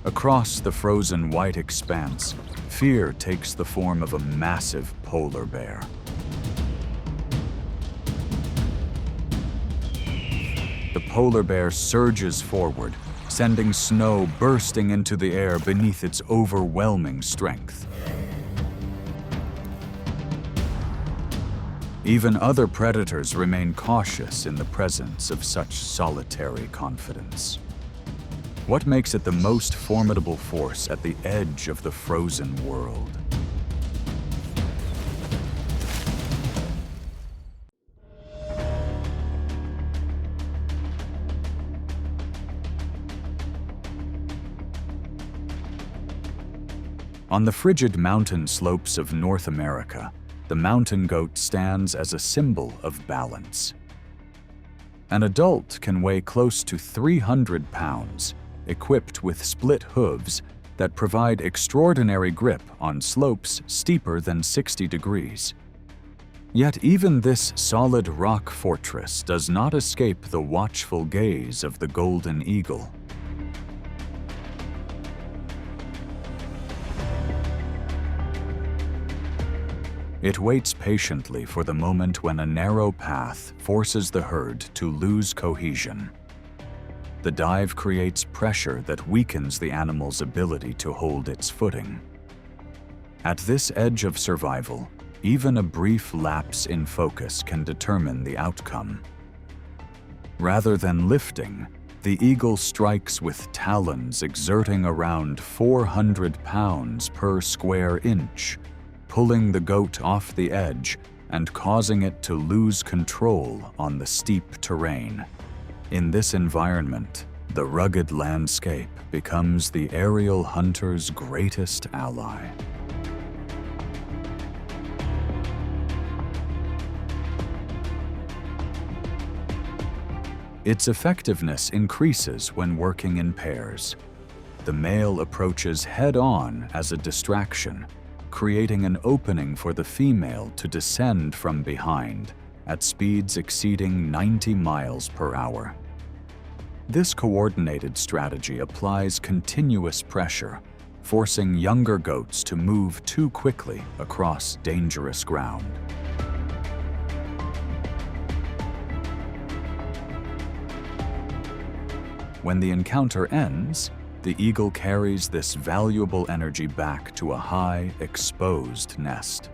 Across the frozen white expanse, fear takes the form of a massive polar bear. The polar bear surges forward, sending snow bursting into the air beneath its overwhelming strength. Even other predators remain cautious in the presence of such solitary confidence. What makes it the most formidable force at the edge of the frozen world? On the frigid mountain slopes of North America, the mountain goat stands as a symbol of balance. An adult can weigh close to 300 pounds, equipped with split hooves that provide extraordinary grip on slopes steeper than 60 degrees. Yet even this solid rock fortress does not escape the watchful gaze of the golden eagle. It waits patiently for the moment when a narrow path forces the herd to lose cohesion. The dive creates pressure that weakens the animal's ability to hold its footing. At this edge of survival, even a brief lapse in focus can determine the outcome. Rather than lifting, the eagle strikes with talons exerting around 400 pounds per square inch, pulling the goat off the edge and causing it to lose control on the steep terrain. In this environment, the rugged landscape becomes the aerial hunter's greatest ally. Its effectiveness increases when working in pairs. The male approaches head-on as a distraction, creating an opening for the female to descend from behind at speeds exceeding 90 miles per hour. This coordinated strategy applies continuous pressure, forcing younger goats to move too quickly across dangerous ground. When the encounter ends, the eagle carries this valuable energy back to a high, exposed nest.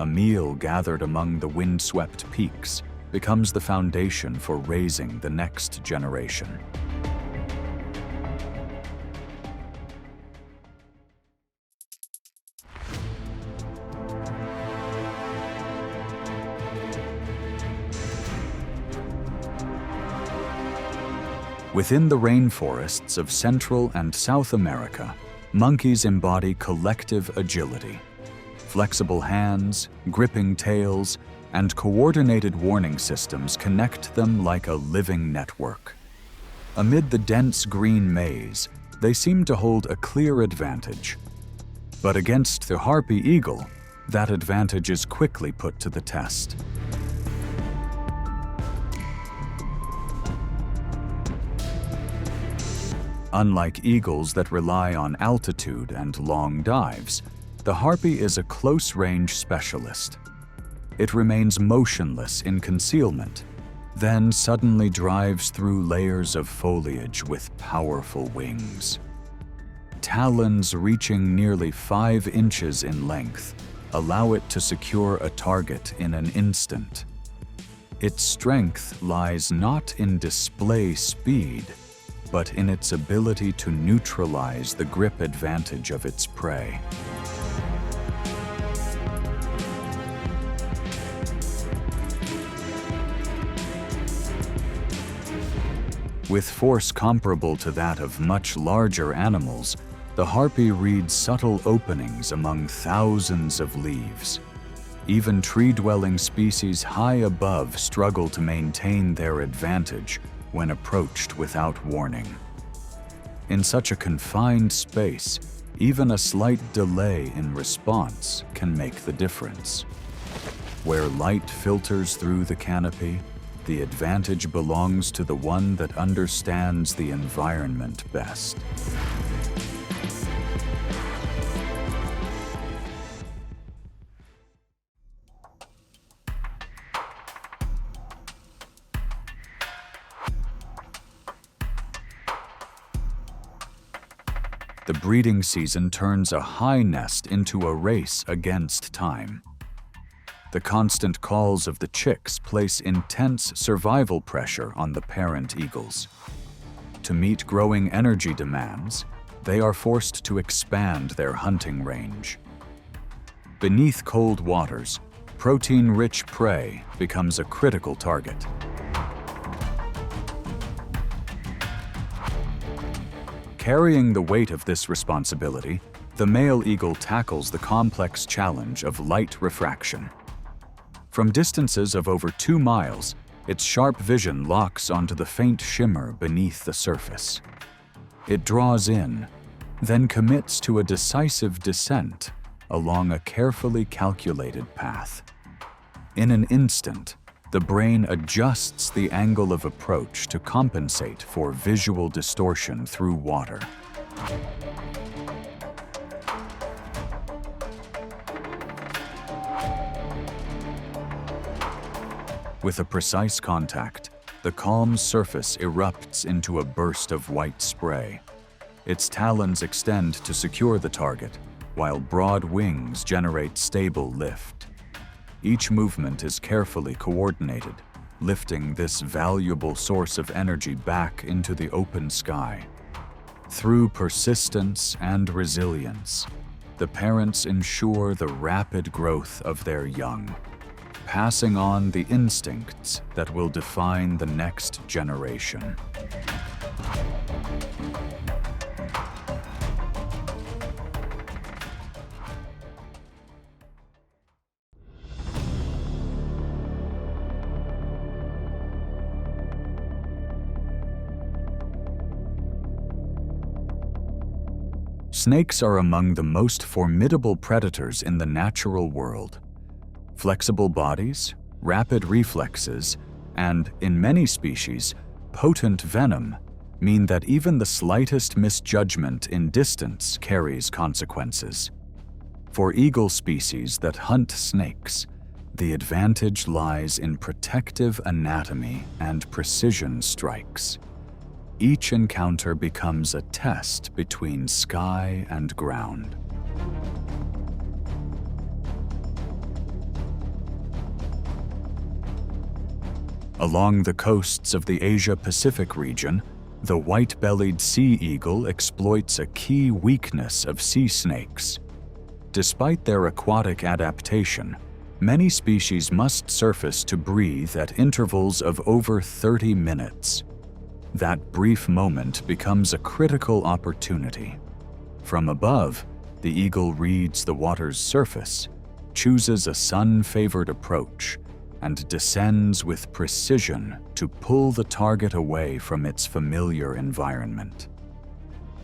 A meal gathered among the windswept peaks becomes the foundation for raising the next generation. Within the rainforests of Central and South America, monkeys embody collective agility. Flexible hands, gripping tails, and coordinated warning systems connect them like a living network. Amid the dense green maze, they seem to hold a clear advantage. But against the harpy eagle, that advantage is quickly put to the test. Unlike eagles that rely on altitude and long dives, the harpy is a close-range specialist. It remains motionless in concealment, then suddenly drives through layers of foliage with powerful wings. Talons reaching nearly 5 inches in length allow it to secure a target in an instant. Its strength lies not in display speed, but in its ability to neutralize the grip advantage of its prey. With force comparable to that of much larger animals, the harpy reads subtle openings among thousands of leaves. Even tree-dwelling species high above struggle to maintain their advantage when approached without warning. In such a confined space, even a slight delay in response can make the difference. Where light filters through the canopy, the advantage belongs to the one that understands the environment best. The breeding season turns a high nest into a race against time. The constant calls of the chicks place intense survival pressure on the parent eagles. To meet growing energy demands, they are forced to expand their hunting range. Beneath cold waters, protein-rich prey becomes a critical target. Carrying the weight of this responsibility, the male eagle tackles the complex challenge of light refraction. From distances of over 2 miles, its sharp vision locks onto the faint shimmer beneath the surface. It draws in, then commits to a decisive descent along a carefully calculated path. In an instant, the brain adjusts the angle of approach to compensate for visual distortion through water. With a precise contact, the calm surface erupts into a burst of white spray. Its talons extend to secure the target, while broad wings generate stable lift. Each movement is carefully coordinated, lifting this valuable source of energy back into the open sky. Through persistence and resilience, the parents ensure the rapid growth of their young, passing on the instincts that will define the next generation. Snakes are among the most formidable predators in the natural world. Flexible bodies, rapid reflexes, and, in many species, potent venom mean that even the slightest misjudgment in distance carries consequences. For eagle species that hunt snakes, the advantage lies in protective anatomy and precision strikes. Each encounter becomes a test between sky and ground. Along the coasts of the Asia-Pacific region, the white-bellied sea eagle exploits a key weakness of sea snakes. Despite their aquatic adaptation, many species must surface to breathe at intervals of over 30 minutes. That brief moment becomes a critical opportunity. From above, the eagle reads the water's surface, chooses a sun-favored approach, and descends with precision to pull the target away from its familiar environment.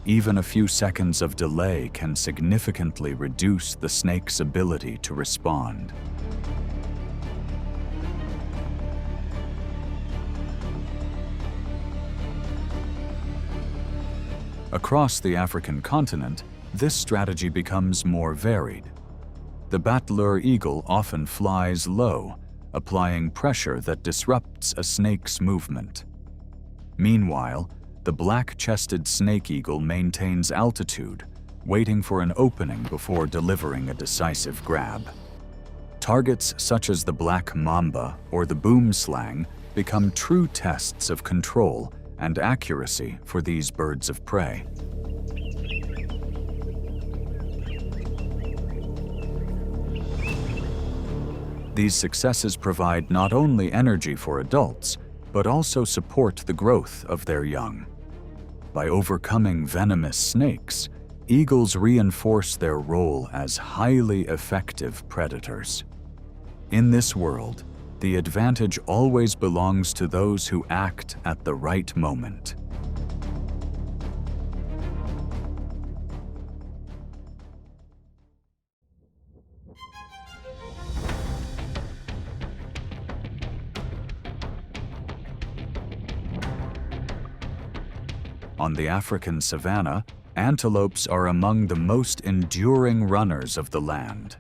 Even a few seconds of delay can significantly reduce the snake's ability to respond. Across the African continent, this strategy becomes more varied. The battler eagle often flies low, applying pressure that disrupts a snake's movement. Meanwhile, the black-chested snake eagle maintains altitude, waiting for an opening before delivering a decisive grab. Targets such as the black mamba or the boomslang become true tests of control and accuracy for these birds of prey. These successes provide not only energy for adults, but also support the growth of their young. By overcoming venomous snakes, eagles reinforce their role as highly effective predators. In this world, the advantage always belongs to those who act at the right moment. On the African savanna, Antelopes are among the most enduring runners of the land.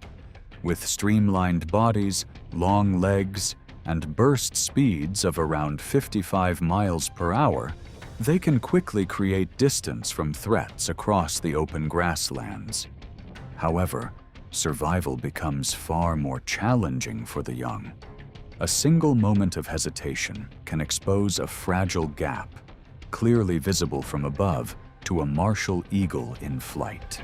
With streamlined bodies, long legs, and burst speeds of around 55 miles per hour, they can quickly create distance from threats across the open grasslands. However, survival becomes far more challenging for the young. A single moment of hesitation can expose a fragile gap, clearly visible from above, to a martial eagle in flight.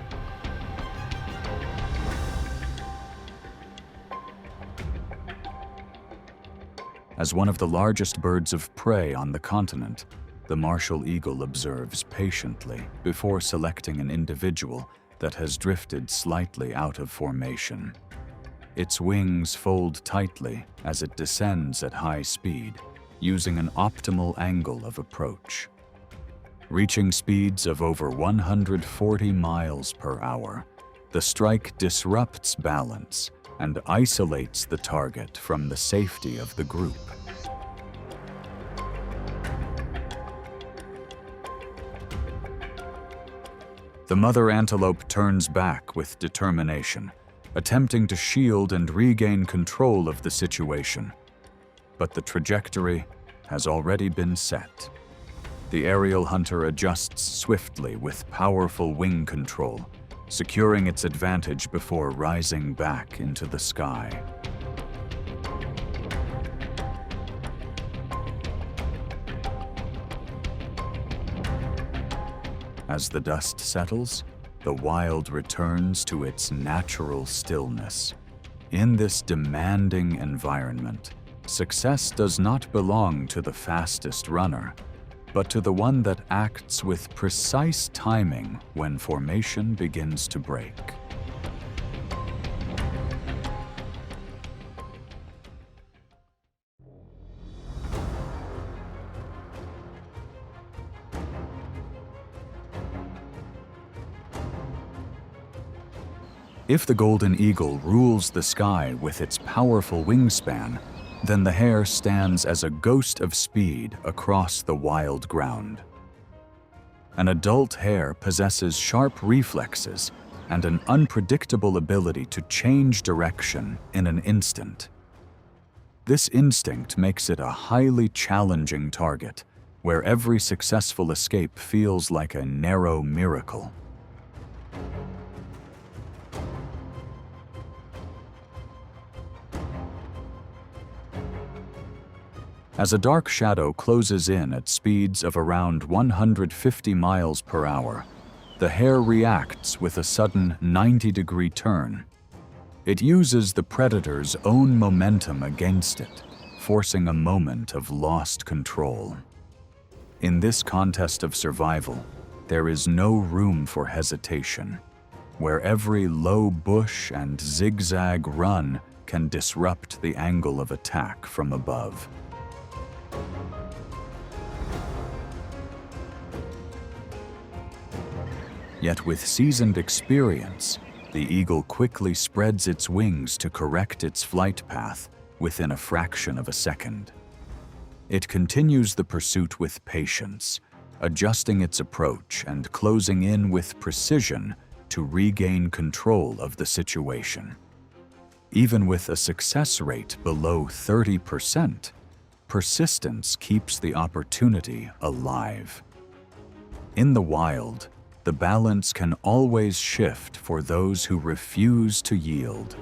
As one of the largest birds of prey on the continent, the martial eagle observes patiently before selecting an individual that has drifted slightly out of formation. Its wings fold tightly as it descends at high speed, using an optimal angle of approach. Reaching speeds of over 140 miles per hour, the strike disrupts balance and isolates the target from the safety of the group. The mother antelope turns back with determination, attempting to shield and regain control of the situation. But the trajectory has already been set. The aerial hunter adjusts swiftly with powerful wing control, securing its advantage before rising back into the sky. As the dust settles, the wild returns to its natural stillness. In this demanding environment, success does not belong to the fastest runner, but to the one that acts with precise timing when formation begins to break. If the golden eagle rules the sky with its powerful wingspan, then the hare stands as a ghost of speed across the wild ground. An adult hare possesses sharp reflexes and an unpredictable ability to change direction in an instant. This instinct makes it a highly challenging target, where every successful escape feels like a narrow miracle. As a dark shadow closes in at speeds of around 150 miles per hour, the hare reacts with a sudden 90-degree turn. It uses the predator's own momentum against it, forcing a moment of lost control. In this contest of survival, there is no room for hesitation, where every low bush and zigzag run can disrupt the angle of attack from above. Yet with seasoned experience, the eagle quickly spreads its wings to correct its flight path within a fraction of a second. It continues the pursuit with patience, adjusting its approach and closing in with precision to regain control of the situation. Even with a success rate below 30%, persistence keeps the opportunity alive. In the wild, the balance can always shift for those who refuse to yield.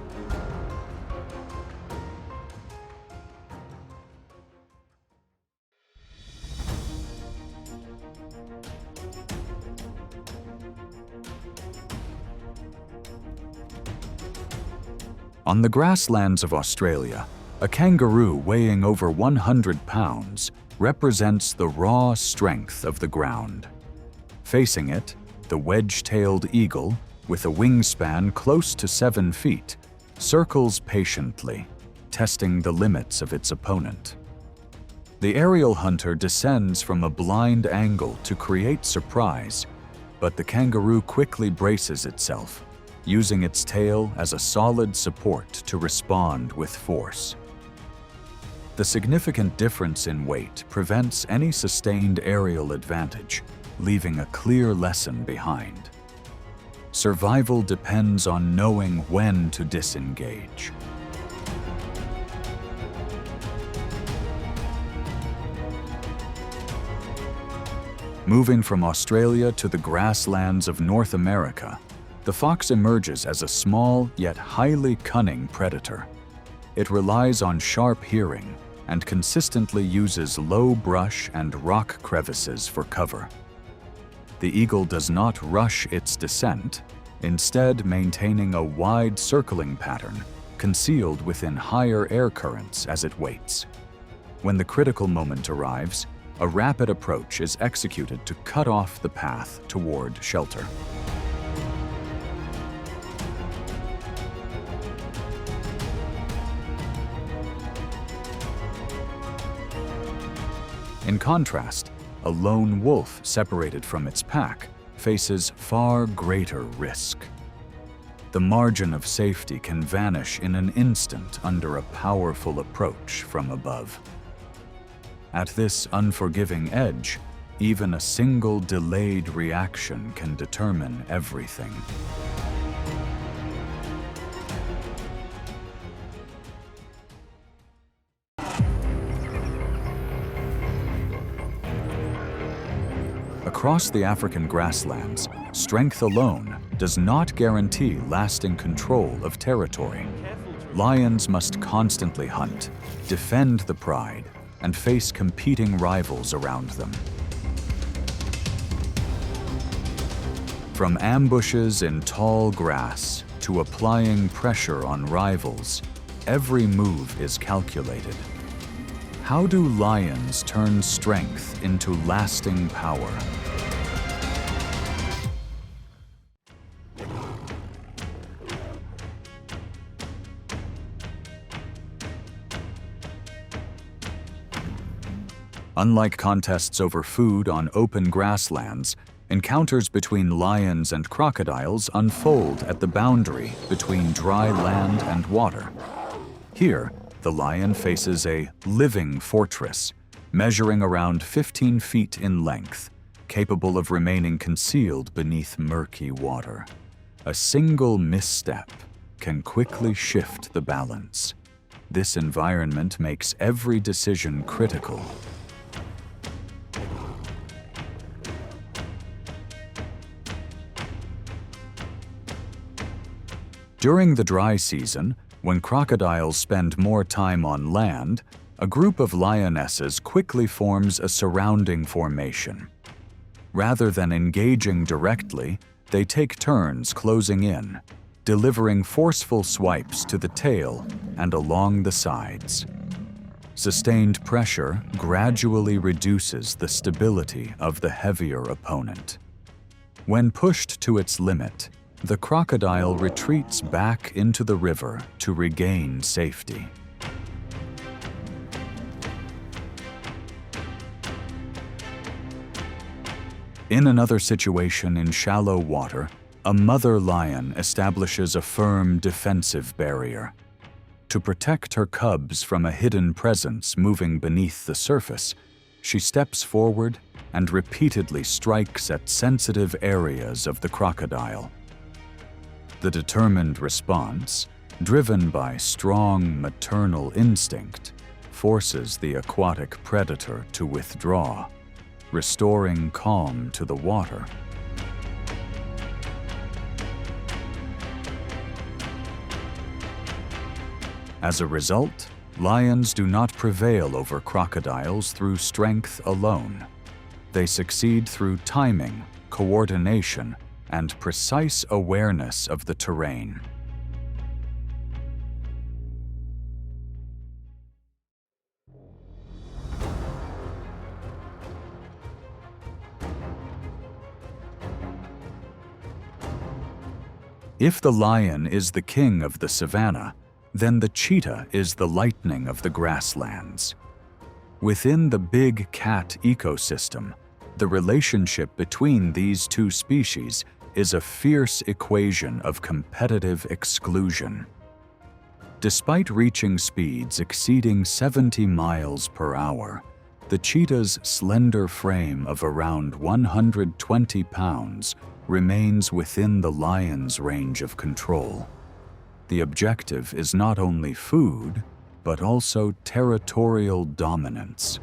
On the grasslands of Australia, a kangaroo weighing over 100 pounds represents the raw strength of the ground. Facing it, the wedge-tailed eagle, with a wingspan close to 7 feet, circles patiently, testing the limits of its opponent. The aerial hunter descends from a blind angle to create surprise, but the kangaroo quickly braces itself, using its tail as a solid support to respond with force. The significant difference in weight prevents any sustained aerial advantage, leaving a clear lesson behind. Survival depends on knowing when to disengage. Moving from Australia to the grasslands of North America, the fox emerges as a small yet highly cunning predator. It relies on sharp hearing and consistently uses low brush and rock crevices for cover. The eagle does not rush its descent, instead maintaining a wide circling pattern concealed within higher air currents as it waits. When the critical moment arrives, a rapid approach is executed to cut off the path toward shelter. In contrast, a lone wolf separated from its pack faces far greater risk. The margin of safety can vanish in an instant under a powerful approach from above. At this unforgiving edge, even a single delayed reaction can determine everything. Across the African grasslands, strength alone does not guarantee lasting control of territory. Lions must constantly hunt, defend the pride, and face competing rivals around them. From ambushes in tall grass to applying pressure on rivals, every move is calculated. How do lions turn strength into lasting power? Unlike contests over food on open grasslands, encounters between lions and crocodiles unfold at the boundary between dry land and water. Here, the lion faces a living fortress, measuring around 15 feet in length, capable of remaining concealed beneath murky water. A single misstep can quickly shift the balance. This environment makes every decision critical. During the dry season, when crocodiles spend more time on land, a group of lionesses quickly forms a surrounding formation. Rather than engaging directly, they take turns closing in, delivering forceful swipes to the tail and along the sides. Sustained pressure gradually reduces the stability of the heavier opponent. When pushed to its limit, the crocodile retreats back into the river to regain safety. In another situation in shallow water, a mother lion establishes a firm defensive barrier. To protect her cubs from a hidden presence moving beneath the surface, she steps forward and repeatedly strikes at sensitive areas of the crocodile. The determined response, driven by strong maternal instinct, forces the aquatic predator to withdraw, restoring calm to the water. As a result, lions do not prevail over crocodiles through strength alone. They succeed through timing, coordination, and precise awareness of the terrain. If the lion is the king of the savanna, then the cheetah is the lightning of the grasslands. Within the big cat ecosystem, the relationship between these two species is a fierce equation of competitive exclusion. Despite reaching speeds exceeding 70 miles per hour, the cheetah's slender frame of around 120 pounds remains within the lion's range of control. The objective is not only food, but also territorial dominance.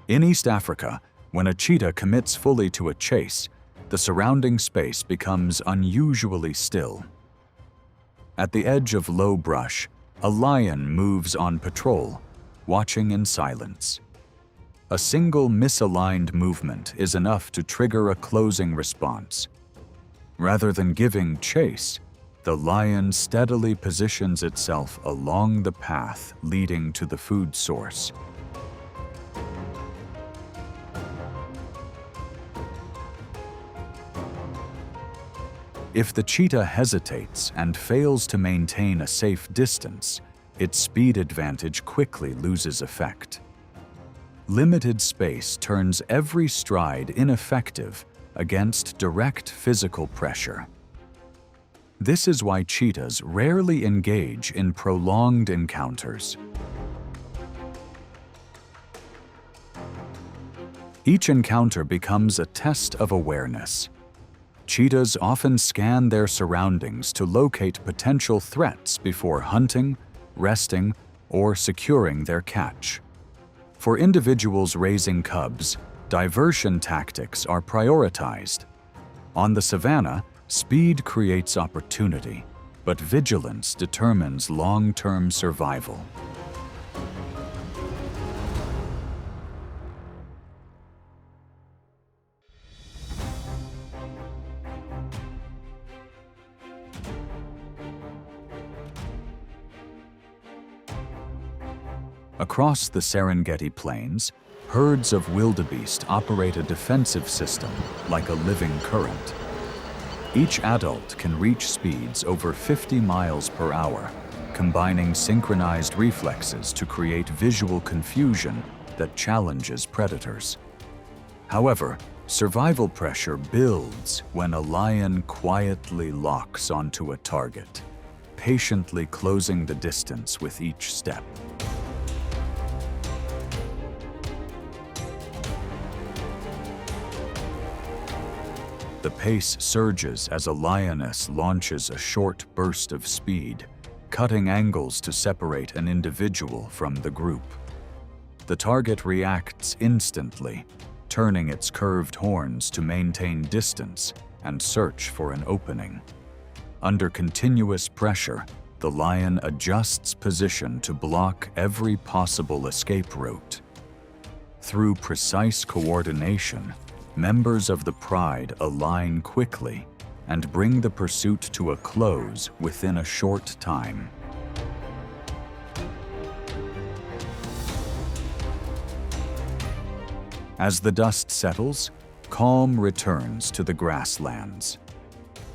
In East Africa, when a cheetah commits fully to a chase, the surrounding space becomes unusually still. At the edge of low brush, a lion moves on patrol, watching in silence. A single misaligned movement is enough to trigger a closing response. Rather than giving chase, the lion steadily positions itself along the path leading to the food source. If the cheetah hesitates and fails to maintain a safe distance, its speed advantage quickly loses effect. Limited space turns every stride ineffective against direct physical pressure. This is why cheetahs rarely engage in prolonged encounters. Each encounter becomes a test of awareness. Cheetahs often scan their surroundings to locate potential threats before hunting, resting, or securing their catch. For individuals raising cubs, diversion tactics are prioritized. On the savanna, speed creates opportunity, but vigilance determines long-term survival. Across the Serengeti Plains, herds of wildebeest operate a defensive system like a living current. Each adult can reach speeds over 50 miles per hour, combining synchronized reflexes to create visual confusion that challenges predators. However, survival pressure builds when a lion quietly locks onto a target, patiently closing the distance with each step. The pace surges as a lioness launches a short burst of speed, cutting angles to separate an individual from the group. The target reacts instantly, turning its curved horns to maintain distance and search for an opening. Under continuous pressure, the lion adjusts position to block every possible escape route. Through precise coordination, members of the pride align quickly and bring the pursuit to a close within a short time. As the dust settles, calm returns to the grasslands.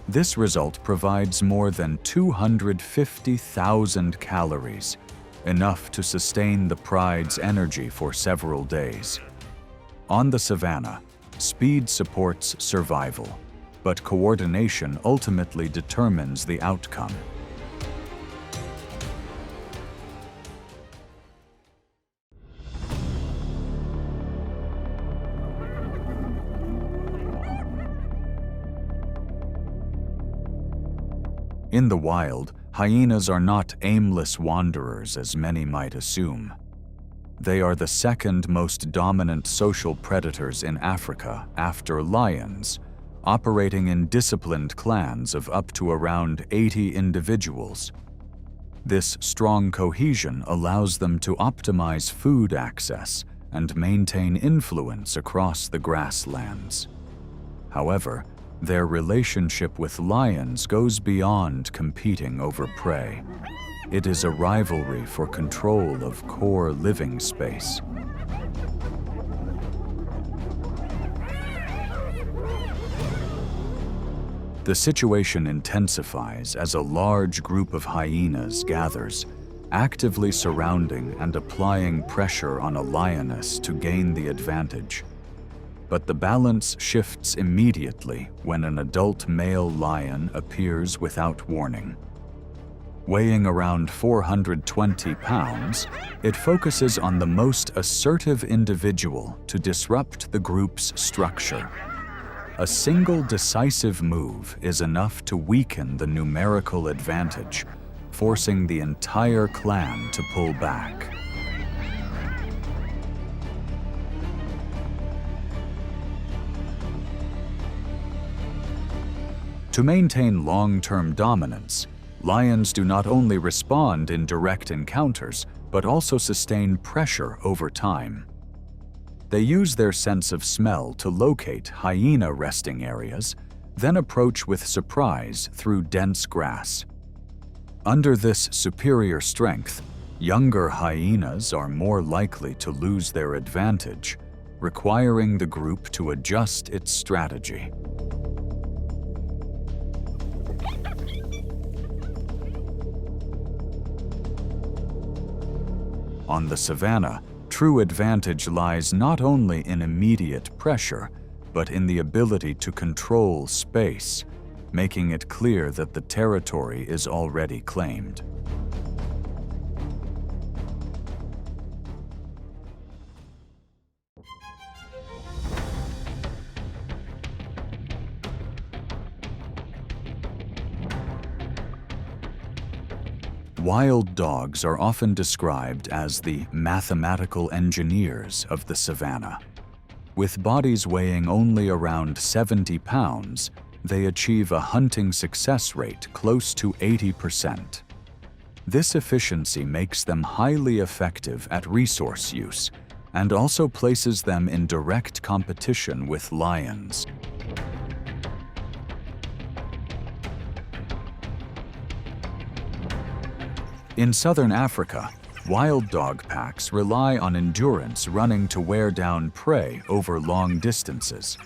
This result provides more than 250,000 calories, enough to sustain the pride's energy for several days. On the savanna, speed supports survival, but coordination ultimately determines the outcome. In the wild, hyenas are not aimless wanderers as many might assume. They are the second most dominant social predators in Africa after lions, operating in disciplined clans of up to around 80 individuals. This strong cohesion allows them to optimize food access and maintain influence across the grasslands. However, their relationship with lions goes beyond competing over prey. It is a rivalry for control of core living space. The situation intensifies as a large group of hyenas gathers, actively surrounding and applying pressure on a lioness to gain the advantage. but the balance shifts immediately when an adult male lion appears without warning. Weighing around 420 pounds, it focuses on the most assertive individual to disrupt the group's structure. A single decisive move is enough to weaken the numerical advantage, forcing the entire clan to pull back. To maintain long-term dominance, lions do not only respond in direct encounters, but also sustain pressure over time. They use their sense of smell to locate hyena resting areas, then approach with surprise through dense grass. Under this superior strength, younger hyenas are more likely to lose their advantage, requiring the group to adjust its strategy. On the savanna, true advantage lies not only in immediate pressure, but in the ability to control space, making it clear that the territory is already claimed. Wild dogs are often described as the mathematical engineers of the savanna. With bodies weighing only around 70 pounds, they achieve a hunting success rate close to 80%. This efficiency makes them highly effective at resource use and also places them in direct competition with lions. In southern Africa, wild dog packs rely on endurance running to wear down prey over long distances.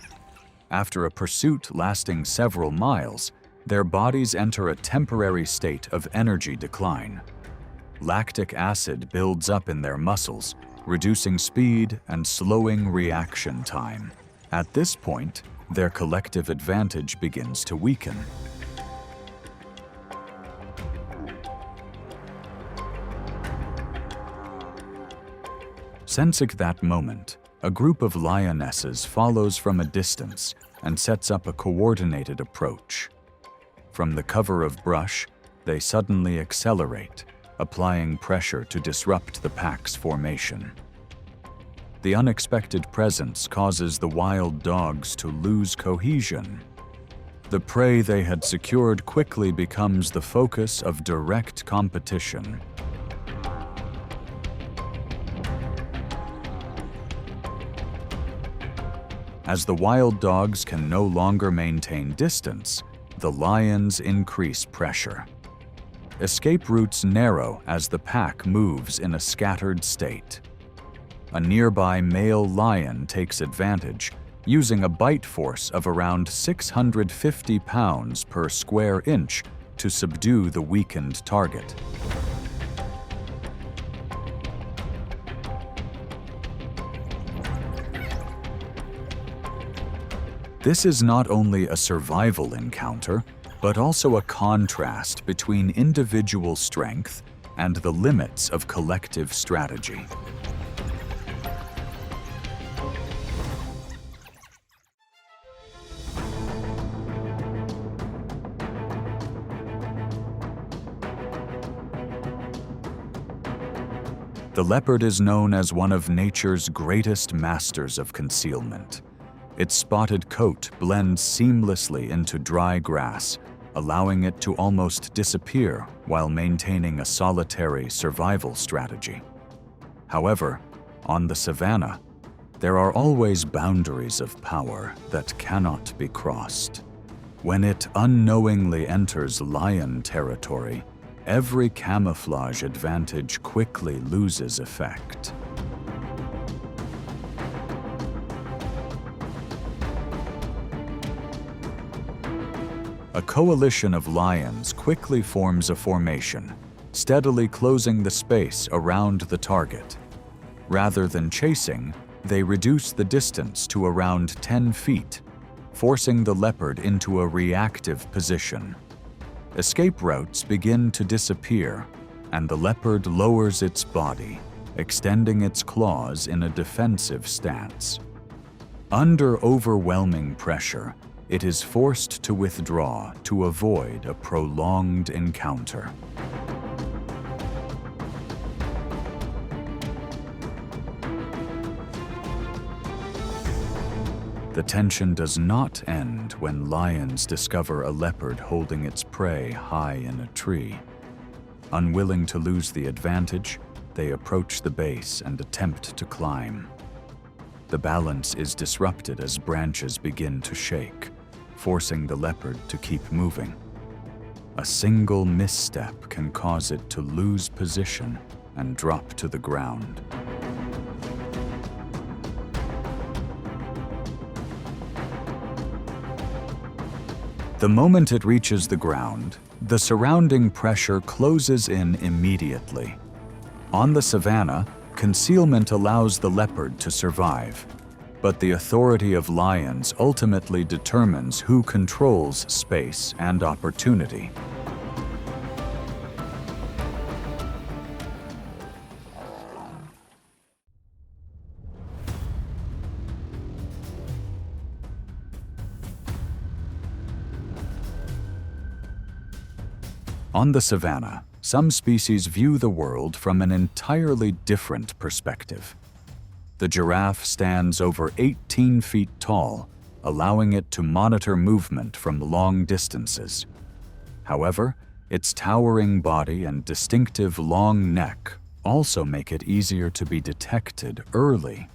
After a pursuit lasting several miles, their bodies enter a temporary state of energy decline. Lactic acid builds up in their muscles, reducing speed and slowing reaction time. At this point, their collective advantage begins to weaken. Sensing that moment, a group of lionesses follows from a distance and sets up a coordinated approach. From the cover of brush, they suddenly accelerate, applying pressure to disrupt the pack's formation. The unexpected presence causes the wild dogs to lose cohesion. The prey they had secured quickly becomes the focus of direct competition. As the wild dogs can no longer maintain distance, the lions increase pressure. Escape routes narrow as the pack moves in a scattered state. A nearby male lion takes advantage, using a bite force of around 650 pounds per square inch to subdue the weakened target. This is not only a survival encounter, but also a contrast between individual strength and the limits of collective strategy. The leopard is known as one of nature's greatest masters of concealment. Its spotted coat blends seamlessly into dry grass, allowing it to almost disappear while maintaining a solitary survival strategy. However, on the savanna, there are always boundaries of power that cannot be crossed. When it unknowingly enters lion territory, every camouflage advantage quickly loses effect. A coalition of lions quickly forms a formation, steadily closing the space around the target. Rather than chasing, they reduce the distance to around 10 feet, forcing the leopard into a reactive position. Escape routes begin to disappear, and the leopard lowers its body, extending its claws in a defensive stance. Under overwhelming pressure, it is forced to withdraw to avoid a prolonged encounter. The tension does not end when lions discover a leopard holding its prey high in a tree. Unwilling to lose the advantage, they approach the base and attempt to climb. The balance is disrupted as branches begin to shake, forcing the leopard to keep moving. A single misstep can cause it to lose position and drop to the ground. The moment it reaches the ground, the surrounding pressure closes in immediately. On the savanna, concealment allows the leopard to survive, but the authority of lions ultimately determines who controls space and opportunity. On the savanna, some species view the world from an entirely different perspective. The giraffe stands over 18 feet tall, allowing it to monitor movement from long distances. However, its towering body and distinctive long neck also make it easier to be detected early.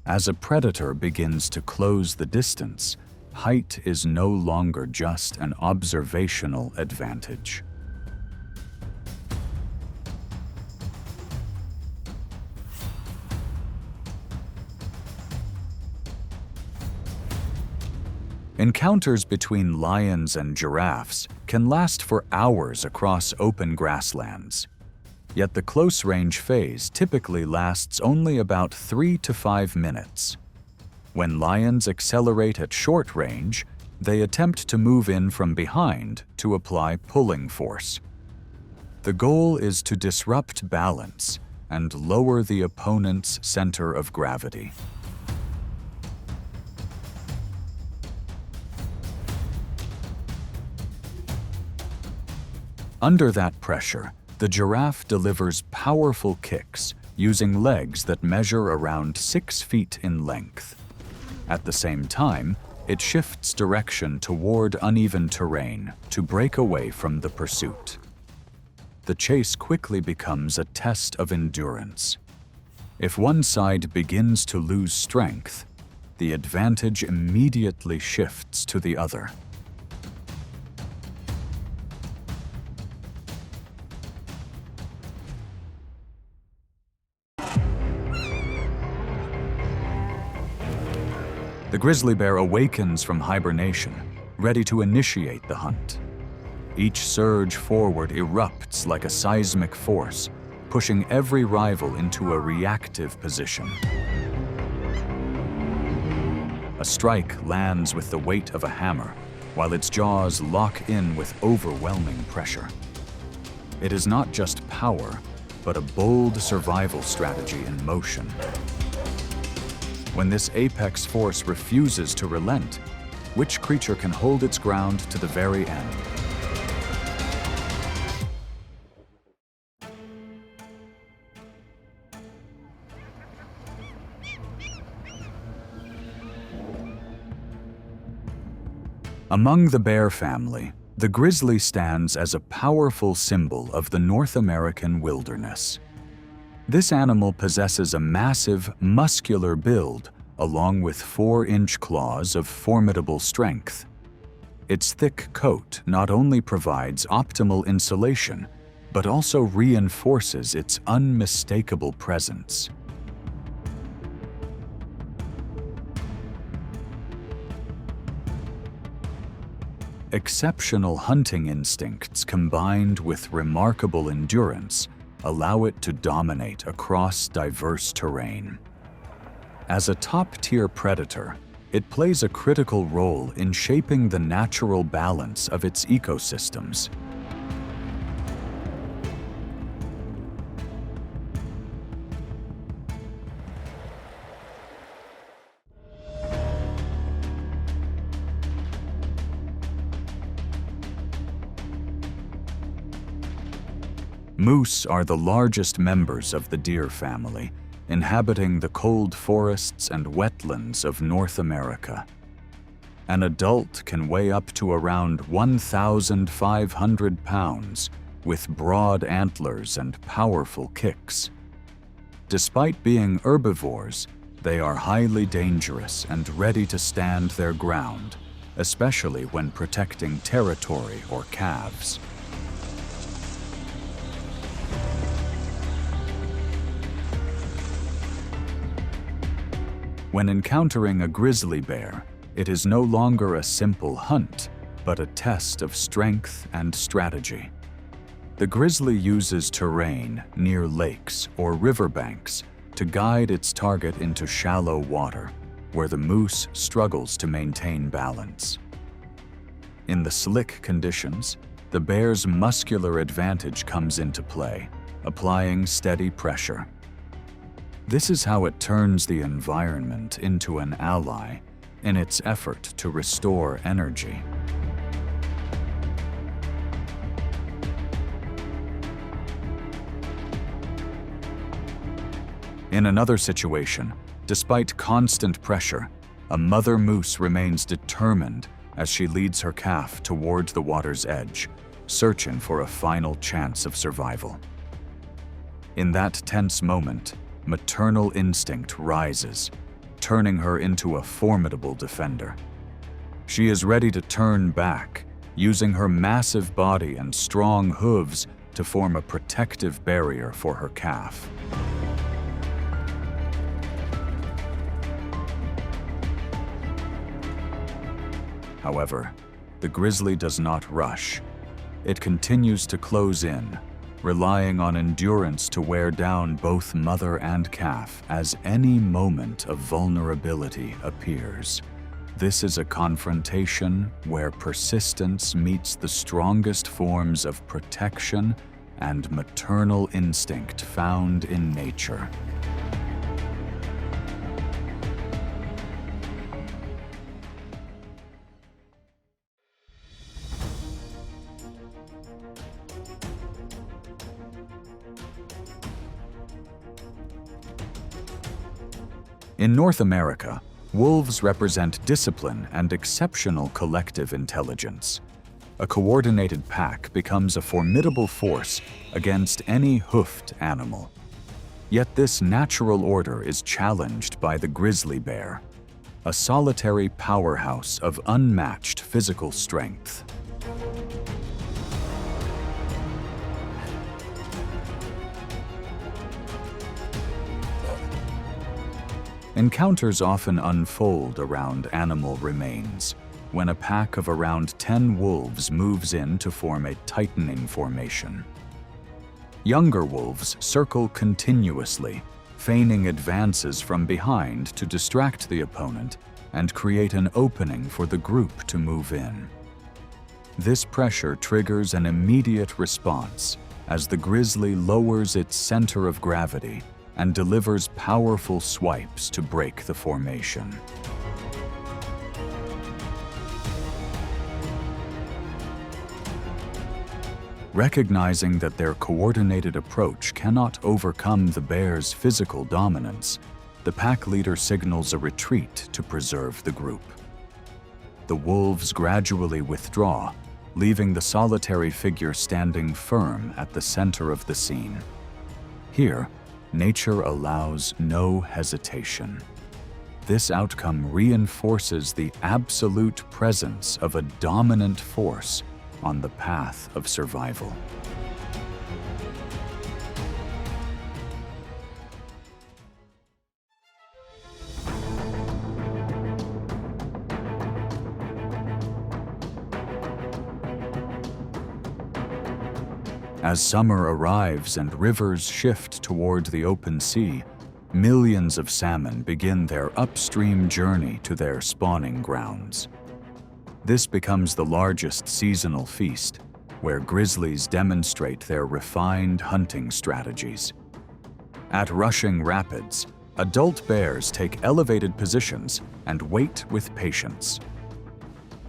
As a predator begins to close the distance, height is no longer just an observational advantage. Encounters between lions and giraffes can last for hours across open grasslands. Yet the close-range phase typically lasts only about 3 to 5 minutes. When lions accelerate at short range, they attempt to move in from behind to apply pulling force. The goal is to disrupt balance and lower the opponent's center of gravity. Under that pressure, the giraffe delivers powerful kicks using legs that measure around 6 feet in length. At the same time, it shifts direction toward uneven terrain to break away from the pursuit. The chase quickly becomes a test of endurance. If one side begins to lose strength, the advantage immediately shifts to the other. The grizzly bear awakens from hibernation, ready to initiate the hunt. Each surge forward erupts like a seismic force, pushing every rival into a reactive position. A strike lands with the weight of a hammer, while its jaws lock in with overwhelming pressure. It is not just power, but a bold survival strategy in motion. When this apex force refuses to relent, which creature can hold its ground to the very end? Among the bear family, the grizzly stands as a powerful symbol of the North American wilderness. This animal possesses a massive, muscular build, along with 4-inch claws of formidable strength. Its thick coat not only provides optimal insulation, but also reinforces its unmistakable presence. Exceptional hunting instincts combined with remarkable endurance allow it to dominate across diverse terrain. As a top-tier predator, it plays a critical role in shaping the natural balance of its ecosystems. Moose are the largest members of the deer family, inhabiting the cold forests and wetlands of North America. An adult can weigh up to around 1,500 pounds, with broad antlers and powerful kicks. Despite being herbivores, they are highly dangerous and ready to stand their ground, especially when protecting territory or calves. When encountering a grizzly bear, it is no longer a simple hunt, but a test of strength and strategy. The grizzly uses terrain near lakes or riverbanks to guide its target into shallow water, where the moose struggles to maintain balance. In the slick conditions, the bear's muscular advantage comes into play, applying steady pressure. This is how it turns the environment into an ally in its effort to restore energy. In another situation, despite constant pressure, a mother moose remains determined as she leads her calf toward the water's edge, searching for a final chance of survival. In that tense moment, maternal instinct rises, turning her into a formidable defender. She is ready to turn back, using her massive body and strong hooves to form a protective barrier for her calf. However, the grizzly does not rush. It continues to close in, relying on endurance to wear down both mother and calf as any moment of vulnerability appears. This is a confrontation where persistence meets the strongest forms of protection and maternal instinct found in nature. In North America, wolves represent discipline and exceptional collective intelligence. A coordinated pack becomes a formidable force against any hoofed animal. Yet this natural order is challenged by the grizzly bear, a solitary powerhouse of unmatched physical strength. Encounters often unfold around animal remains, when a pack of around 10 wolves moves in to form a tightening formation. Younger wolves circle continuously, feigning advances from behind to distract the opponent and create an opening for the group to move in. This pressure triggers an immediate response as the grizzly lowers its center of gravity and delivers powerful swipes to break the formation. Recognizing that their coordinated approach cannot overcome the bear's physical dominance, the pack leader signals a retreat to preserve the group. The wolves gradually withdraw, leaving the solitary figure standing firm at the center of the scene. Here, nature allows no hesitation. This outcome reinforces the absolute presence of a dominant force on the path of survival. As summer arrives and rivers shift toward the open sea, millions of salmon begin their upstream journey to their spawning grounds. This becomes the largest seasonal feast, where grizzlies demonstrate their refined hunting strategies. At rushing rapids, adult bears take elevated positions and wait with patience.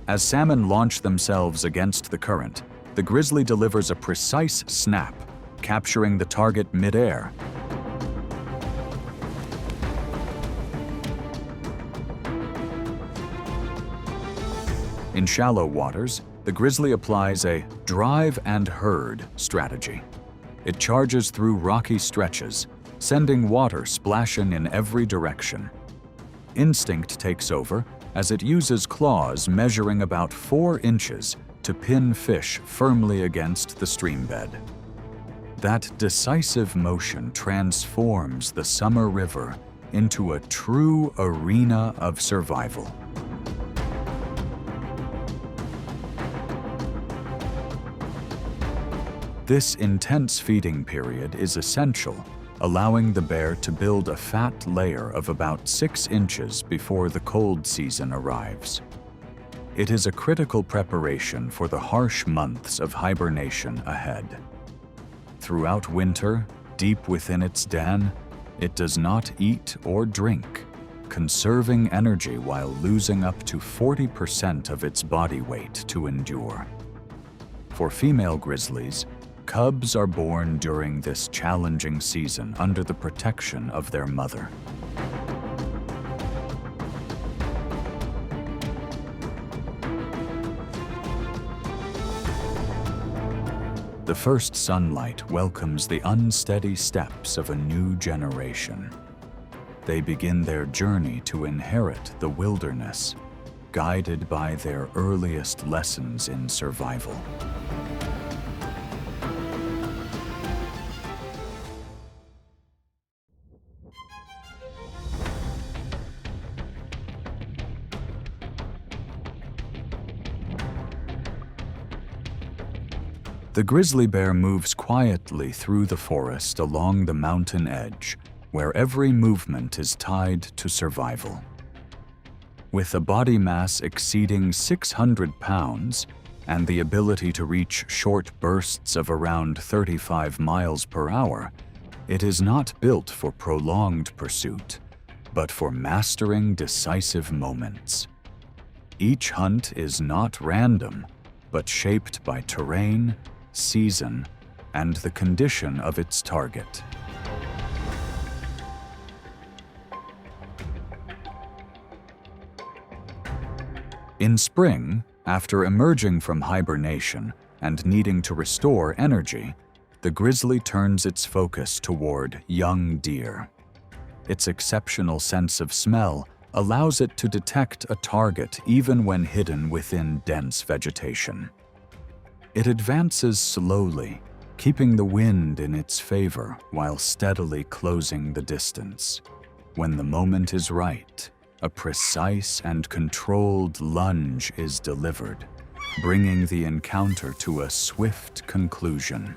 As salmon launch themselves against the current, the grizzly delivers a precise snap, capturing the target midair. In shallow waters, the grizzly applies a drive and herd strategy. It charges through rocky stretches, sending water splashing in every direction. Instinct takes over as it uses claws measuring about 4 inches to pin fish firmly against the streambed. That decisive motion transforms the summer river into a true arena of survival. This intense feeding period is essential, allowing the bear to build a fat layer of about 6 inches before the cold season arrives. It is a critical preparation for the harsh months of hibernation ahead. Throughout winter, deep within its den, it does not eat or drink, conserving energy while losing up to 40% of its body weight to endure. For female grizzlies, cubs are born during this challenging season under the protection of their mother. The first sunlight welcomes the unsteady steps of a new generation. They begin their journey to inherit the wilderness, guided by their earliest lessons in survival. The grizzly bear moves quietly through the forest along the mountain edge, where every movement is tied to survival. With a body mass exceeding 600 pounds and the ability to reach short bursts of around 35 miles per hour, it is not built for prolonged pursuit, but for mastering decisive moments. Each hunt is not random, but shaped by terrain, season, and the condition of its target. In spring, after emerging from hibernation and needing to restore energy, the grizzly turns its focus toward young deer. Its exceptional sense of smell allows it to detect a target even when hidden within dense vegetation. It advances slowly, keeping the wind in its favor while steadily closing the distance. When the moment is right, a precise and controlled lunge is delivered, bringing the encounter to a swift conclusion.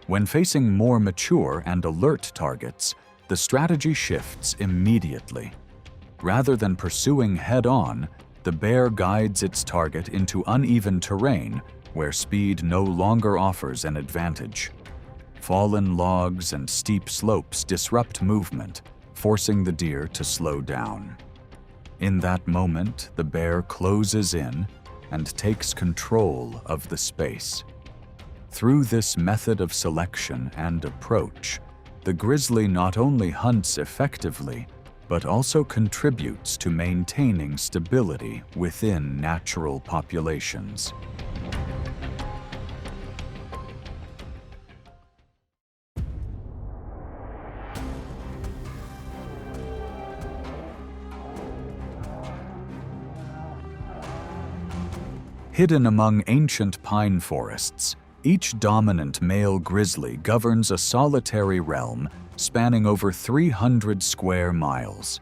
When facing more mature and alert targets, the strategy shifts immediately. Rather than pursuing head-on, the bear guides its target into uneven terrain where speed no longer offers an advantage. Fallen logs and steep slopes disrupt movement, forcing the deer to slow down. In that moment, the bear closes in and takes control of the space. Through this method of selection and approach, the grizzly not only hunts effectively, but also contributes to maintaining stability within natural populations. Hidden among ancient pine forests, each dominant male grizzly governs a solitary realm spanning over 300 square miles.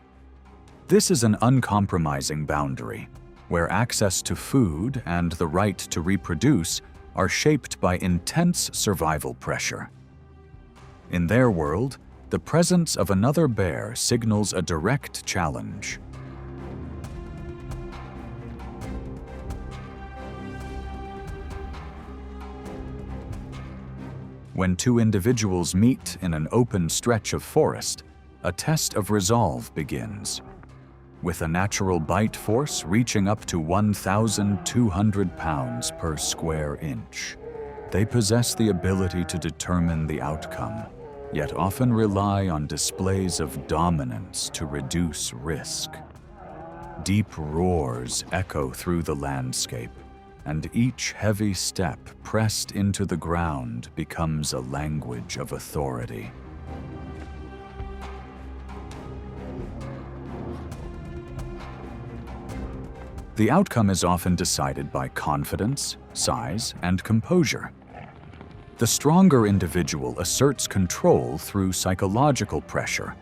This is an uncompromising boundary, where access to food and the right to reproduce are shaped by intense survival pressure. In their world, the presence of another bear signals a direct challenge. When two individuals meet in an open stretch of forest, a test of resolve begins. With a natural bite force reaching up to 1,200 pounds per square inch, they possess the ability to determine the outcome, yet often rely on displays of dominance to reduce risk. Deep roars echo through the landscape, and each heavy step pressed into the ground becomes a language of authority. The outcome is often decided by confidence, size, and composure. The stronger individual asserts control through psychological pressure,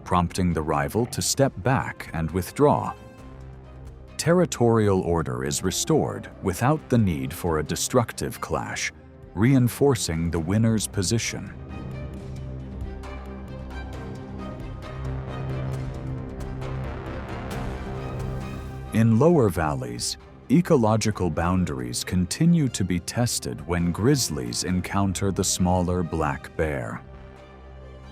prompting the rival to step back and withdraw. Territorial order is restored without the need for a destructive clash, reinforcing the winner's position. In lower valleys, ecological boundaries continue to be tested when grizzlies encounter the smaller black bear.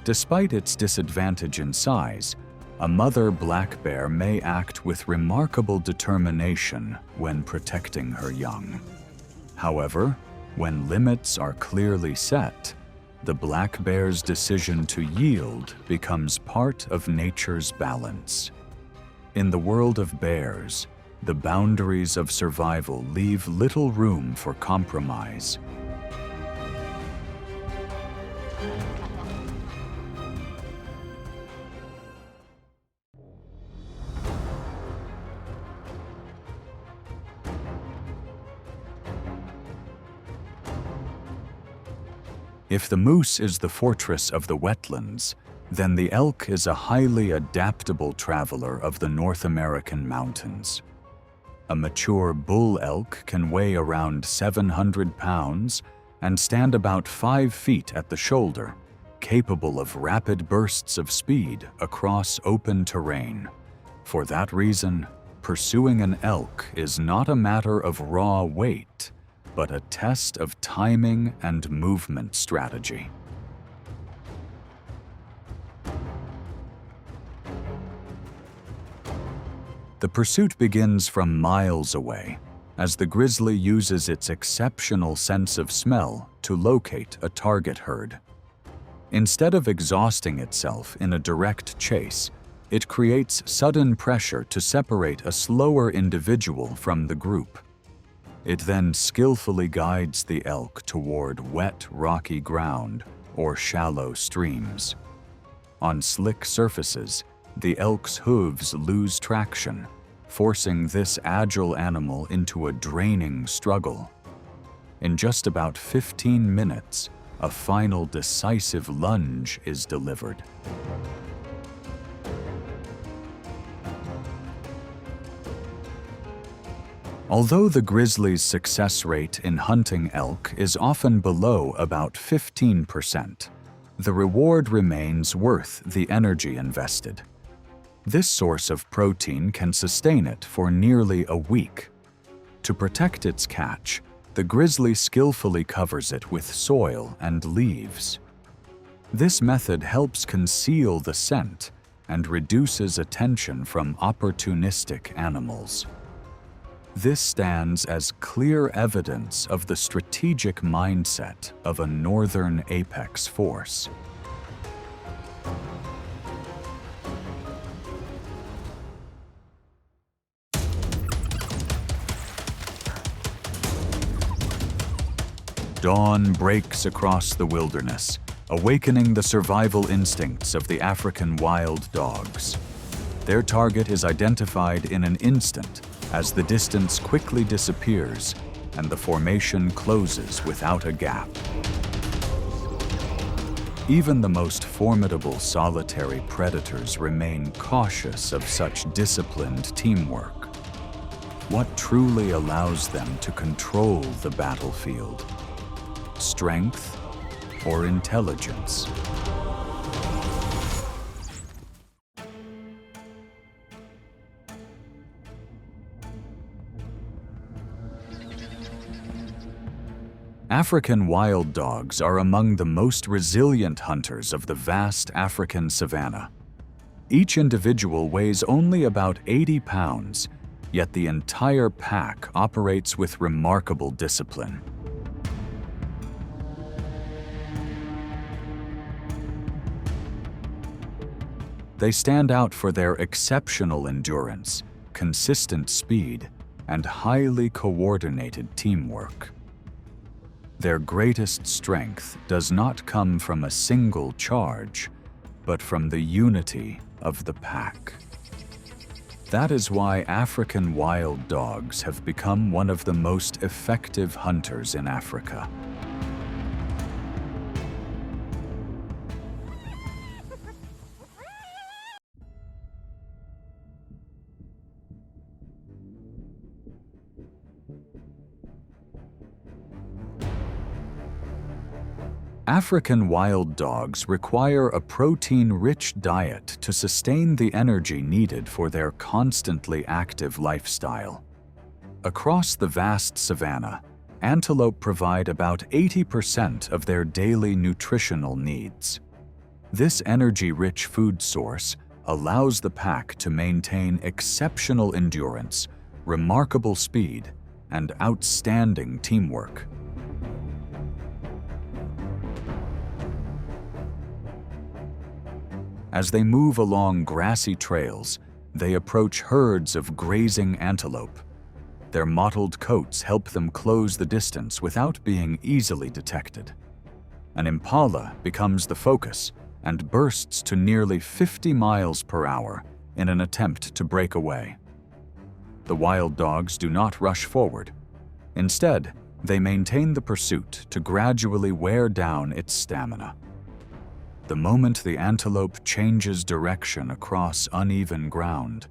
Despite its disadvantage in size, a mother black bear may act with remarkable determination when protecting her young. However, when limits are clearly set, the black bear's decision to yield becomes part of nature's balance. In the world of bears, the boundaries of survival leave little room for compromise. If the moose is the fortress of the wetlands, then the elk is a highly adaptable traveler of the North American mountains. A mature bull elk can weigh around 700 pounds and stand about 5 feet at the shoulder, capable of rapid bursts of speed across open terrain. For that reason, pursuing an elk is not a matter of raw weight, but a test of timing and movement strategy. The pursuit begins from miles away, as the grizzly uses its exceptional sense of smell to locate a target herd. Instead of exhausting itself in a direct chase, it creates sudden pressure to separate a slower individual from the group. It then skillfully guides the elk toward wet, rocky ground or shallow streams. On slick surfaces, the elk's hooves lose traction, forcing this agile animal into a draining struggle. In just about 15 minutes, a final decisive lunge is delivered. Although the grizzly's success rate in hunting elk is often below about 15%, the reward remains worth the energy invested. This source of protein can sustain it for nearly a week. To protect its catch, the grizzly skillfully covers it with soil and leaves. This method helps conceal the scent and reduces attention from opportunistic animals. This stands as clear evidence of the strategic mindset of a northern apex force. Dawn breaks across the wilderness, awakening the survival instincts of the African wild dogs. Their target is identified in an instant as the distance quickly disappears and the formation closes without a gap. Even the most formidable solitary predators remain cautious of such disciplined teamwork. What truly allows them to control the battlefield? Strength or intelligence? African wild dogs are among the most resilient hunters of the vast African savanna. Each individual weighs only about 80 pounds, yet the entire pack operates with remarkable discipline. They stand out for their exceptional endurance, consistent speed, and highly coordinated teamwork. Their greatest strength does not come from a single charge, but from the unity of the pack. That is why African wild dogs have become one of the most effective hunters in Africa. African wild dogs require a protein-rich diet to sustain the energy needed for their constantly active lifestyle. Across the vast savanna, antelope provide about 80% of their daily nutritional needs. This energy-rich food source allows the pack to maintain exceptional endurance, remarkable speed, and outstanding teamwork. As they move along grassy trails, they approach herds of grazing antelope. Their mottled coats help them close the distance without being easily detected. An impala becomes the focus and bursts to nearly 50 miles per hour in an attempt to break away. The wild dogs do not rush forward. Instead, they maintain the pursuit to gradually wear down its stamina. The moment the antelope changes direction across uneven ground,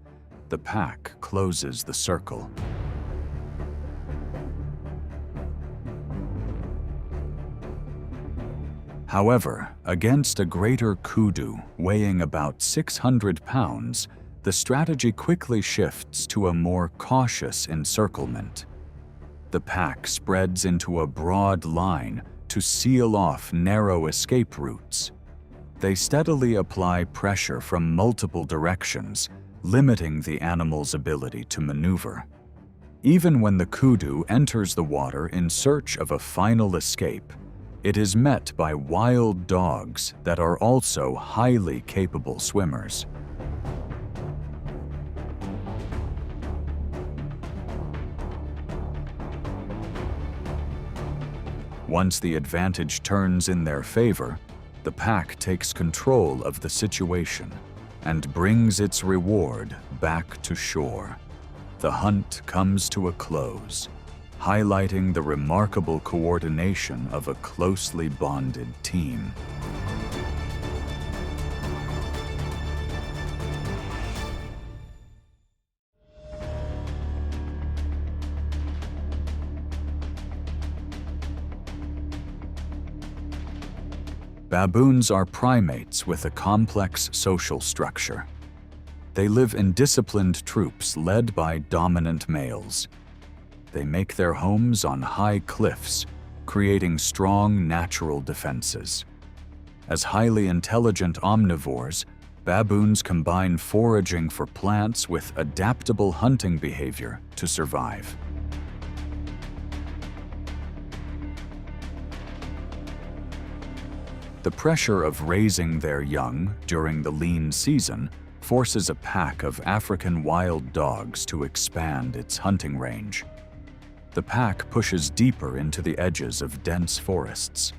the pack closes the circle. However, against a greater kudu weighing about 600 pounds, the strategy quickly shifts to a more cautious encirclement. The pack spreads into a broad line to seal off narrow escape routes. They steadily apply pressure from multiple directions, limiting the animal's ability to maneuver. Even when the kudu enters the water in search of a final escape, it is met by wild dogs that are also highly capable swimmers. Once the advantage turns in their favor, the pack takes control of the situation and brings its reward back to shore. The hunt comes to a close, highlighting the remarkable coordination of a closely bonded team. Baboons are primates with a complex social structure. They live in disciplined troops led by dominant males. They make their homes on high cliffs, creating strong natural defenses. As highly intelligent omnivores, baboons combine foraging for plants with adaptable hunting behavior to survive. The pressure of raising their young during the lean season forces a pack of African wild dogs to expand its hunting range. The pack pushes deeper into the edges of dense forests.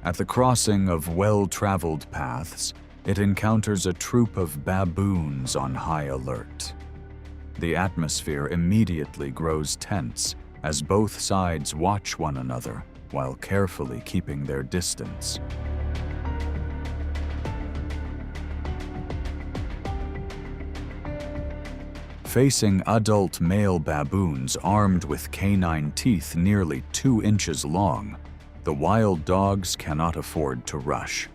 At the crossing of well-traveled paths, it encounters a troop of baboons on high alert. The atmosphere immediately grows tense as both sides watch one another while carefully keeping their distance. Facing adult male baboons armed with canine teeth nearly 2 inches long, the wild dogs cannot afford to rush.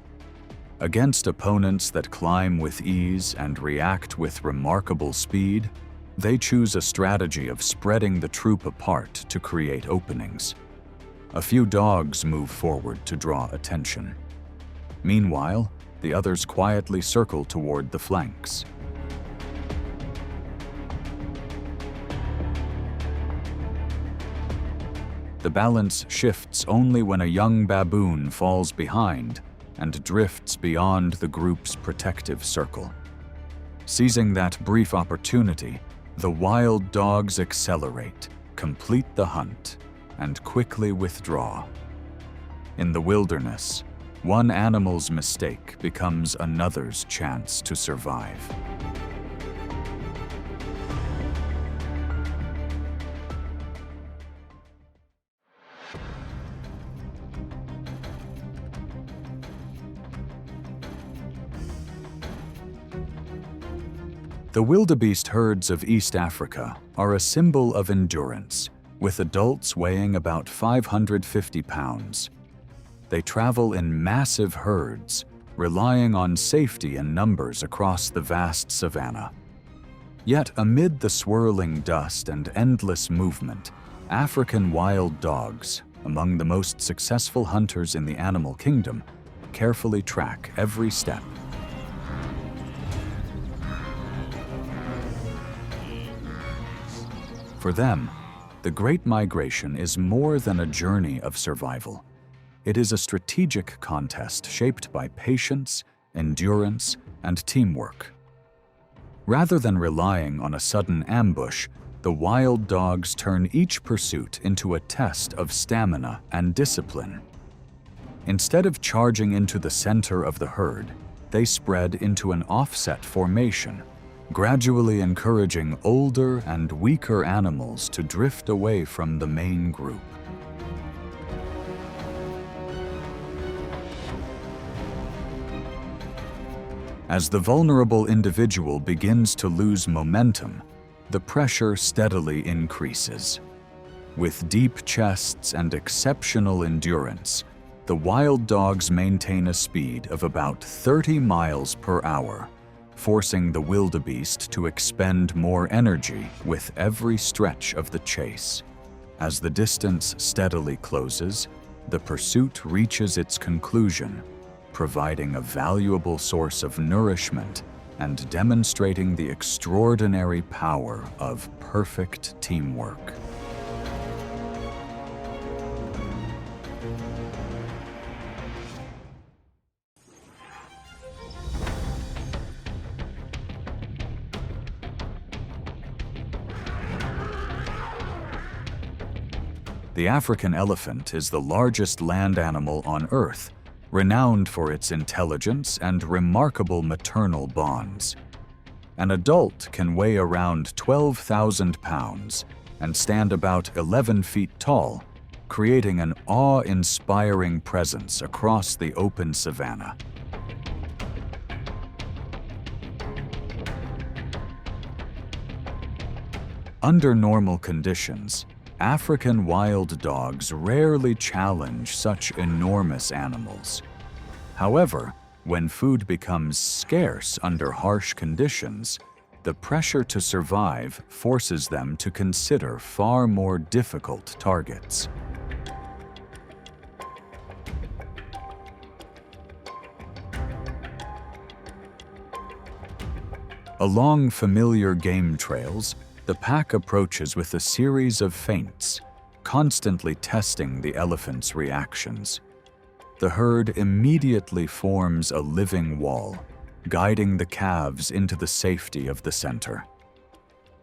Against opponents that climb with ease and react with remarkable speed, they choose a strategy of spreading the troop apart to create openings. A few dogs move forward to draw attention. Meanwhile, the others quietly circle toward the flanks. The balance shifts only when a young baboon falls behind and drifts beyond the group's protective circle. Seizing that brief opportunity, the wild dogs accelerate, complete the hunt, and quickly withdraw. In the wilderness, one animal's mistake becomes another's chance to survive. The wildebeest herds of East Africa are a symbol of endurance, with adults weighing about 550 pounds. They travel in massive herds, relying on safety in numbers across the vast savanna. Yet amid the swirling dust and endless movement, African wild dogs, among the most successful hunters in the animal kingdom, carefully track every step. For them, the Great Migration is more than a journey of survival. It is a strategic contest shaped by patience, endurance, and teamwork. Rather than relying on a sudden ambush, the wild dogs turn each pursuit into a test of stamina and discipline. Instead of charging into the center of the herd, they spread into an offset formation, gradually encouraging older and weaker animals to drift away from the main group. As the vulnerable individual begins to lose momentum, the pressure steadily increases. With deep chests and exceptional endurance, the wild dogs maintain a speed of about 30 miles per hour, forcing the wildebeest to expend more energy with every stretch of the chase. As the distance steadily closes, the pursuit reaches its conclusion, providing a valuable source of nourishment and demonstrating the extraordinary power of perfect teamwork. The African elephant is the largest land animal on Earth, renowned for its intelligence and remarkable maternal bonds. An adult can weigh around 12,000 pounds and stand about 11 feet tall, creating an awe-inspiring presence across the open savanna. Under normal conditions, African wild dogs rarely challenge such enormous animals. However, when food becomes scarce under harsh conditions, the pressure to survive forces them to consider far more difficult targets. Along familiar game trails, the pack approaches with a series of feints, constantly testing the elephant's reactions. The herd immediately forms a living wall, guiding the calves into the safety of the center.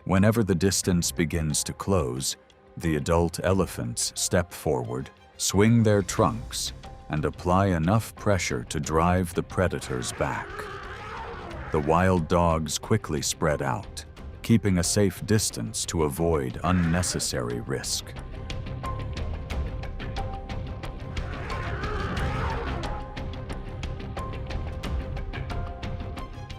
Whenever the distance begins to close, the adult elephants step forward, swing their trunks, and apply enough pressure to drive the predators back. The wild dogs quickly spread out, keeping a safe distance to avoid unnecessary risk.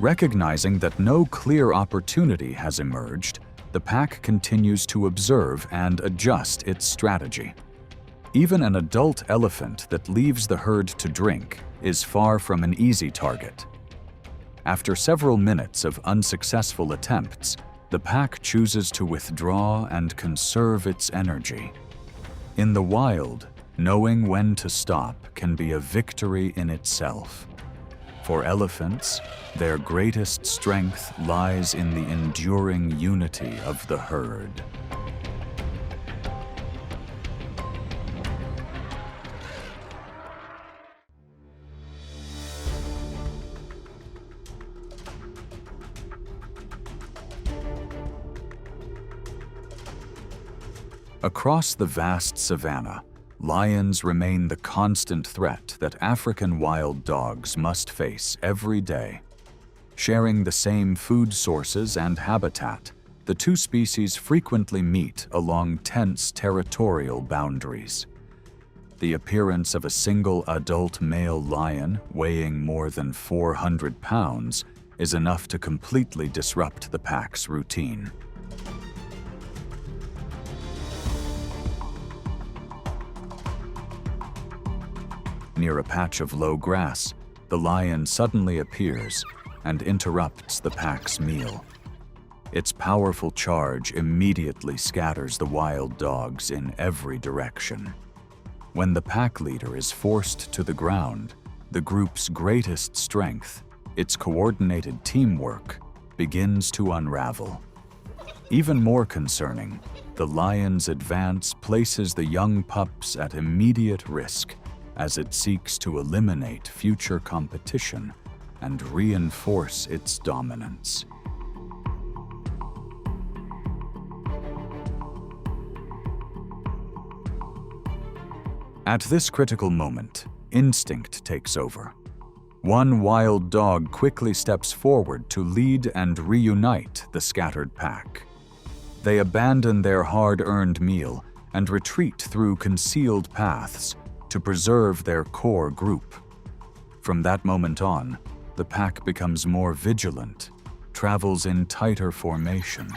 Recognizing that no clear opportunity has emerged, the pack continues to observe and adjust its strategy. Even an adult elephant that leaves the herd to drink is far from an easy target. After several minutes of unsuccessful attempts, the pack chooses to withdraw and conserve its energy. In the wild, knowing when to stop can be a victory in itself. For elephants, their greatest strength lies in the enduring unity of the herd. Across the vast savanna, lions remain the constant threat that African wild dogs must face every day. Sharing the same food sources and habitat, the two species frequently meet along tense territorial boundaries. The appearance of a single adult male lion weighing more than 400 pounds is enough to completely disrupt the pack's routine. Near a patch of low grass, the lion suddenly appears and interrupts the pack's meal. Its powerful charge immediately scatters the wild dogs in every direction. When the pack leader is forced to the ground, the group's greatest strength, its coordinated teamwork, begins to unravel. Even more concerning, the lion's advance places the young pups at immediate risk as it seeks to eliminate future competition and reinforce its dominance. At this critical moment, instinct takes over. One wild dog quickly steps forward to lead and reunite the scattered pack. They abandon their hard-earned meal and retreat through concealed paths to preserve their core group. From that moment on, the pack becomes more vigilant, travels in tighter formation,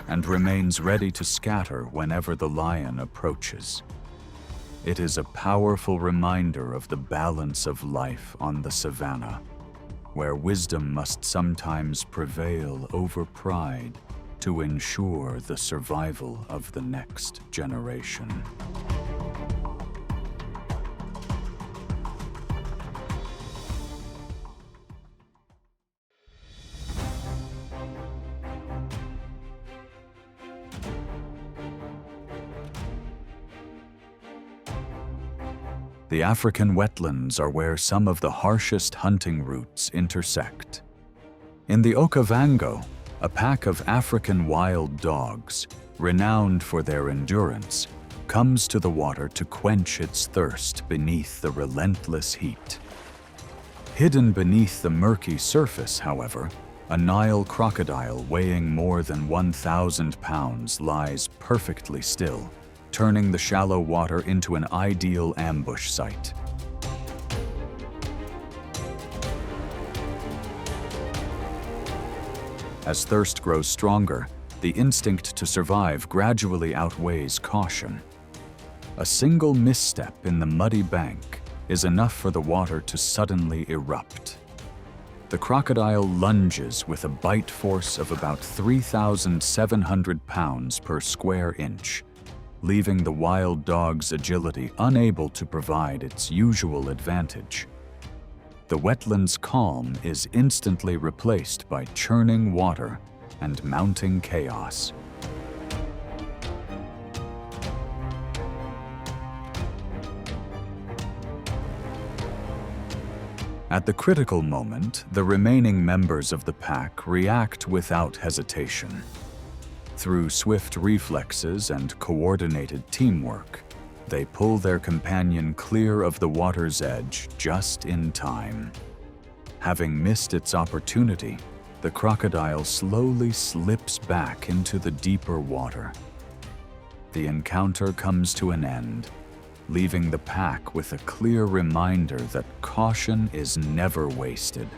and remains ready to scatter whenever the lion approaches. It is a powerful reminder of the balance of life on the savanna, where wisdom must sometimes prevail over pride to ensure the survival of the next generation. The African wetlands are where some of the harshest hunting routes intersect. In the Okavango, a pack of African wild dogs, renowned for their endurance, comes to the water to quench its thirst beneath the relentless heat. Hidden beneath the murky surface, however, a Nile crocodile weighing more than 1,000 pounds lies perfectly still, turning the shallow water into an ideal ambush site. As thirst grows stronger, the instinct to survive gradually outweighs caution. A single misstep in the muddy bank is enough for the water to suddenly erupt. The crocodile lunges with a bite force of about 3,700 pounds per square inch, leaving the wild dog's agility unable to provide its usual advantage. The wetland's calm is instantly replaced by churning water and mounting chaos. At the critical moment, the remaining members of the pack react without hesitation. Through swift reflexes and coordinated teamwork, they pull their companion clear of the water's edge just in time. Having missed its opportunity, the crocodile slowly slips back into the deeper water. The encounter comes to an end, leaving the pack with a clear reminder that caution is never wasted.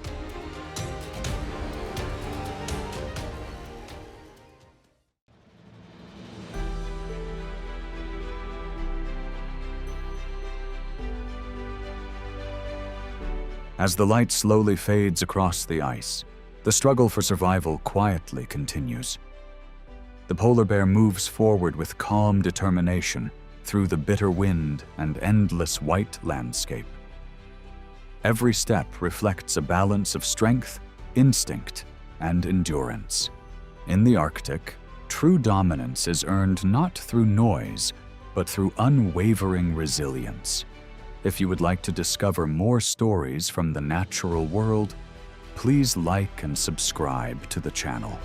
As the light slowly fades across the ice, the struggle for survival quietly continues. The polar bear moves forward with calm determination through the bitter wind and endless white landscape. Every step reflects a balance of strength, instinct, and endurance. In the Arctic, true dominance is earned not through noise, but through unwavering resilience. If you would like to discover more stories from the natural world, please like and subscribe to the channel.